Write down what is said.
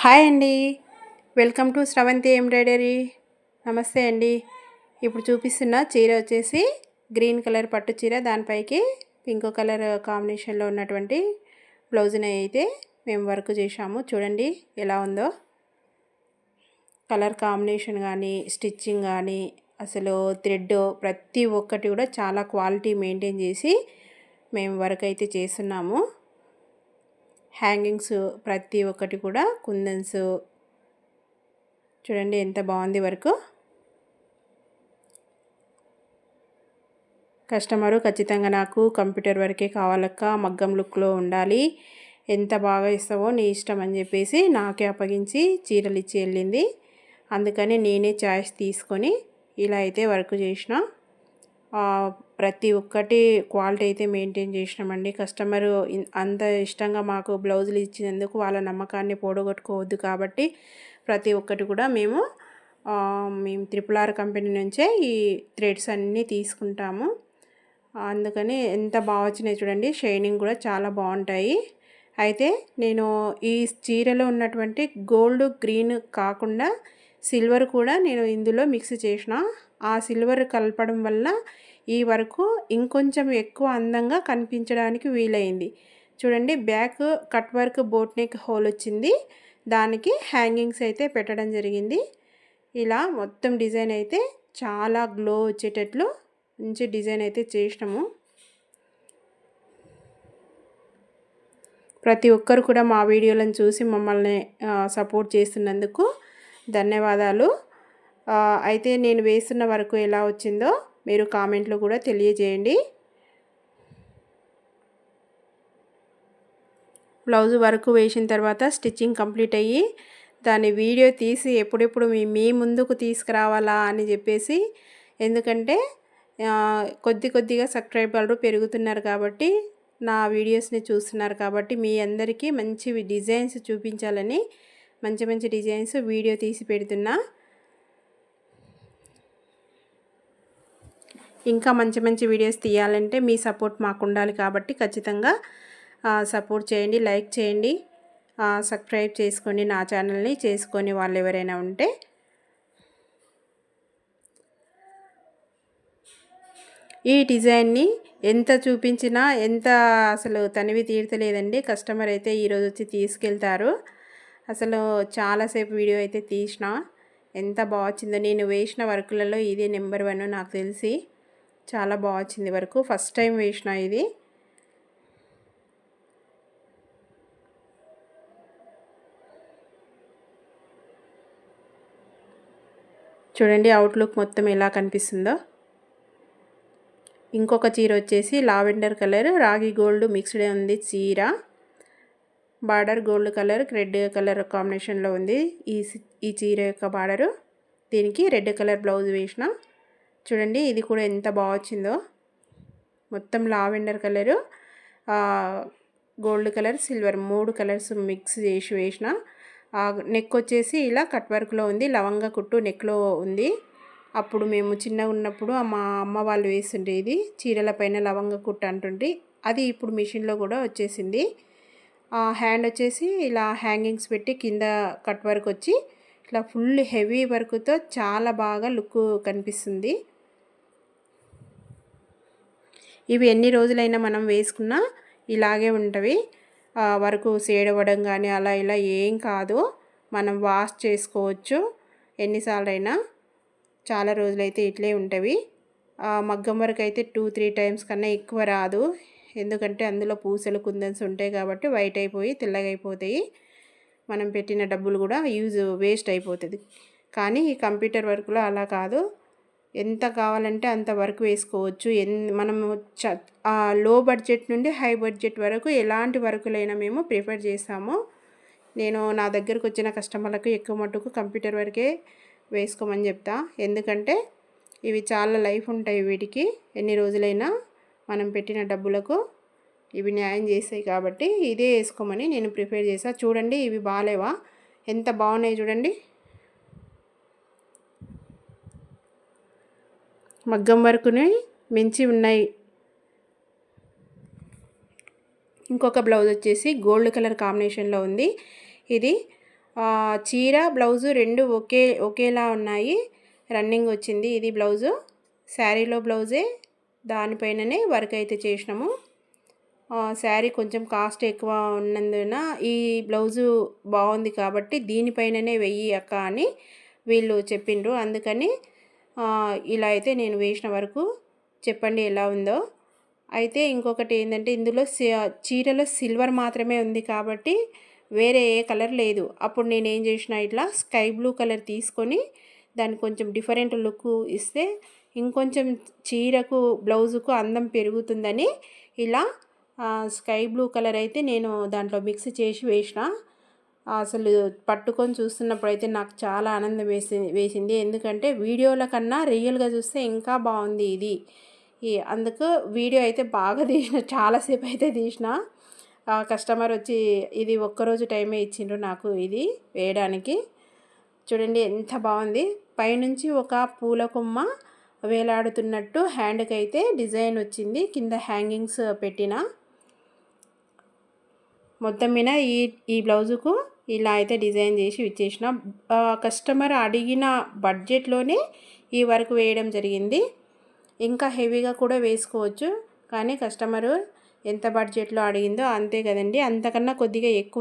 Hi అండి. Welcome to Sravanthi embroidery. నమస్తే అండి. ఇప్పుడు చూపిస్తున్న చీర వచ్చేసి గ్రీన్ కలర్ పట్టు చీర, దానిపైకి పింక్ కలర్ కాంబినేషన్లో ఉన్నటువంటి బ్లౌజ్ని అయితే మేము వర్క్ చేశాము. చూడండి ఎలా ఉందో. కలర్ కాంబినేషన్ కానీ, స్టిచ్చింగ్ కానీ, అసలు థ్రెడ్ ప్రతి ఒక్కటి కూడా చాలా క్వాలిటీ మెయింటైన్ చేసి మేము వర్క్ అయితే చేస్తున్నాము. హ్యాంగింగ్స్ ప్రతి ఒక్కటి కూడా కుందన్స్ చూడండి ఎంత బాగుంది వర్క్. కస్టమరు ఖచ్చితంగా నాకు కంప్యూటర్ వర్కే కావాలక్క, మగ్గం లుక్లో ఉండాలి, ఎంత బాగా ఇస్తావో నీ ఇష్టం అని చెప్పేసి నాకే అప్పగించి చీరలు ఇచ్చి వెళ్ళింది. అందుకని నేనే చాయిస్ తీసుకొని ఇలా అయితే వర్క్ చేసిన. ప్రతి ఒక్కటి క్వాలిటీ అయితే మెయింటైన్ చేసినామండి. కస్టమరు అంత ఇష్టంగా మాకు బ్లౌజులు ఇచ్చినందుకు వాళ్ళ నమ్మకాన్ని పోడగొట్టుకోవద్దు కాబట్టి ప్రతి ఒక్కటి కూడా మేము త్రిపుల్ ఆర్ కంపెనీ నుంచే ఈ థ్రెడ్స్ అన్నీ తీసుకుంటాము. అందుకని ఎంత బాగా వచ్చినాయి చూడండి. షైనింగ్ కూడా చాలా బాగుంటాయి. అయితే నేను ఈ చీరలో ఉన్నటువంటి గోల్డ్ గ్రీన్ కాకుండా సిల్వర్ కూడా నేను ఇందులో మిక్స్ చేసిన. ఆ సిల్వర్ కలపడం వల్ల ఈ వరకు ఇంకొంచెం ఎక్కువ అందంగా కనిపించడానికి వీలైంది. చూడండి back cut work boat neck whole వచ్చింది. దానికి హ్యాంగింగ్స్ అయితే పెట్టడం జరిగింది. ఇలా మొత్తం డిజైన్ అయితే చాలా గ్లో వచ్చేటట్లు మంచి డిజైన్ అయితే చేసినాము. ప్రతి ఒక్కరు కూడా మా వీడియోలను చూసి మమ్మల్ని సపోర్ట్ చేస్తున్నందుకు ధన్యవాదాలు. అయితే నేను వేస్తున్న వరకు ఎలా వచ్చిందో మీరు కామెంట్లో కూడా తెలియజేయండి. బ్లౌజ్ వర్క్ వేసిన తర్వాత స్టిచ్చింగ్ కంప్లీట్ అయ్యి దాని వీడియో తీసి ఎప్పుడెప్పుడు మీ ముందుకు తీసుకురావాలా అని చెప్పేసి, ఎందుకంటే కొద్దిగా సబ్స్క్రైబర్లు పెరుగుతున్నారు కాబట్టి, నా వీడియోస్ని చూస్తున్నారు కాబట్టి మీ అందరికీ మంచి డిజైన్స్ చూపించాలని మంచి డిజైన్స్ వీడియో తీసి పెడుతున్నా. ఇంకా మంచి వీడియోస్ తీయాలంటే మీ సపోర్ట్ మాకు ఉండాలి కాబట్టి ఖచ్చితంగా సపోర్ట్ చేయండి, లైక్ చేయండి, సబ్స్క్రైబ్ చేసుకోండి నా ఛానల్ని. చేసుకొని వాళ్ళు ఎవరైనా ఉంటే ఈ డిజైన్ని ఎంత చూపించినా ఎంత అసలు తనివి తీరతలేదండి. కస్టమర్ అయితే ఈరోజు వచ్చి తీసుకెళ్తారు. అసలు చాలాసేపు వీడియో అయితే తీసిన. ఎంత బాగా వచ్చిందో. నేను వేసిన వర్కులలో ఇదే నెంబర్ 1 నాకు తెలిసి. చాలా బాగా వచ్చింది వర్క్. ఫస్ట్ టైం వేసిన ఇది. చూడండి అవుట్లుక్ మొత్తం ఎలా కనిపిస్తుందో. ఇంకొక చీర వచ్చేసి లావెండర్ కలర్ రాగి గోల్డ్ మిక్స్డ్ ఉంది చీర. Border gold colour red colour కాంబినేషన్లో ఉంది ఈ చీర యొక్క బార్డరు. దీనికి రెడ్ కలర్ బ్లౌజ్ వేసిన. చూడండి ఇది కూడా ఎంత బాగా వచ్చిందో. మొత్తం lavender colour, gold colour, silver 3 colours mix చేసి వేసిన. నెక్ వచ్చేసి ఇలా కట్ వర్క్లో ఉంది. లవంగ కుట్టు నెక్లో ఉంది. అప్పుడు మేము చిన్నగా ఉన్నప్పుడు మా అమ్మ వాళ్ళు వేస్తుంటే ఇది చీరల పైన లవంగ కుట్టు అంటుంటే, అది ఇప్పుడు మిషన్లో కూడా వచ్చేసింది. హ్యాండ్ వచ్చేసి ఇలా హ్యాంగింగ్స్ పెట్టి కింద కట్ వర్క్ వచ్చి ఇట్లా ఫుల్ హెవీ వర్క్తో చాలా బాగా లుక్ కనిపిస్తుంది. ఇవి ఎన్ని రోజులైనా మనం వేసుకున్నా ఇలాగే ఉంటవి. వరకు సేడవడం కానీ అలా ఇలా ఏం కాదు. మనం వాష్ చేసుకోవచ్చు ఎన్నిసార్లు అయినా. చాలా రోజులైతే ఇట్లే ఉంటవి. మగ్గం వరకు అయితే 2-3 టైమ్స్ కన్నా ఎక్కువ రాదు. ఎందుకంటే అందులో పూసలు కుందన్స్ ఉంటాయి కాబట్టి వైట్ అయిపోయి తెల్లగా అయిపోతాయి. మనం పెట్టిన డబ్బులు కూడా వేస్ట్ అయిపోతుంది. కానీ ఈ కంప్యూటర్ వర్క్లో అలా కాదు. ఎంత కావాలంటే అంత వర్క్ వేసుకోవచ్చు. మనము లో బడ్జెట్ నుండి హై బడ్జెట్ వరకు ఎలాంటి వర్కులైనా మేము ప్రిఫర్ చేస్తాము. నేను నా దగ్గరకు వచ్చిన కస్టమర్లకు ఎక్కువ మట్టుకు కంప్యూటర్ వర్కే వేసుకోమని చెప్తా. ఎందుకంటే ఇవి చాలా లైఫ్ ఉంటాయి. వీటికి ఎన్ని రోజులైనా మనం పెట్టిన డబ్బులకు ఇవి న్యాయం చేస్తాయి కాబట్టి ఇదే వేసుకోమని నేను ప్రిఫర్ చేసా. చూడండి ఇవి బాగాలేవా, ఎంత బాగున్నాయి చూడండి. మగ్గం వర్కుని మించి ఉన్నాయి. ఇంకొక బ్లౌజ్ వచ్చేసి గోల్డ్ కలర్ కాంబినేషన్లో ఉంది. ఇది చీర బ్లౌజు రెండు ఒకేలా ఉన్నాయి. రన్నింగ్ వచ్చింది ఇది బ్లౌజు. శారీలో బ్లౌజే, దానిపైననే వర్క్ అయితే చేసినాము. శారీ కొంచెం కాస్ట్ ఎక్కువ ఉన్నందున ఈ బ్లౌజు బాగుంది కాబట్టి దీనిపైననే వెయ్యి అక్క అని వీళ్ళు చెప్పిండ్రు. అందుకని ఇలా అయితే నేను వేసిన వరకు చెప్పండి ఎలా ఉందో. అయితే ఇంకొకటి ఏంటంటే ఇందులో చీరలో సిల్వర్ మాత్రమే ఉంది కాబట్టి వేరే ఏ కలర్ లేదు. అప్పుడు నేను ఏం చేసిన, ఇట్లా స్కై బ్లూ కలర్ తీసుకొని దానికి కొంచెం డిఫరెంట్ లుక్ ఇస్తే ఇంకొంచెం చీరకు బ్లౌజుకు అందం పెరుగుతుందని ఇలా స్కై బ్లూ కలర్ అయితే నేను దాంట్లో మిక్స్ చేసి వేసిన. అసలు పట్టుకొని చూస్తున్నప్పుడు అయితే నాకు చాలా ఆనందం వేసింది. ఎందుకంటే వీడియోల కన్నా రియల్గా చూస్తే ఇంకా బాగుంది ఇది. అందుకు వీడియో అయితే బాగా తీసిన, చాలాసేపు అయితే తీసిన. కస్టమర్ వచ్చి ఇది ఒక్కరోజు టైమే ఇచ్చిండ్రు నాకు ఇది వేయడానికి. చూడండి ఎంత బాగుంది. పైనుంచి ఒక పూల కొమ్మ వేలాడుతున్నట్టు హ్యాండ్కి అయితే డిజైన్ వచ్చింది. కింద హ్యాంగింగ్స్ పెట్టిన. మొత్తం మీద ఈ బ్లౌజుకు ఇలా అయితే డిజైన్ చేసి ఇచ్చేసిన. కస్టమర్ అడిగిన బడ్జెట్లోనే ఈ వర్క్ వేయడం జరిగింది. ఇంకా హెవీగా కూడా వేసుకోవచ్చు, కానీ కస్టమరు ఎంత బడ్జెట్లో అడిగిందో అంతే కదండి. అంతకన్నా కొద్దిగా ఎక్కువే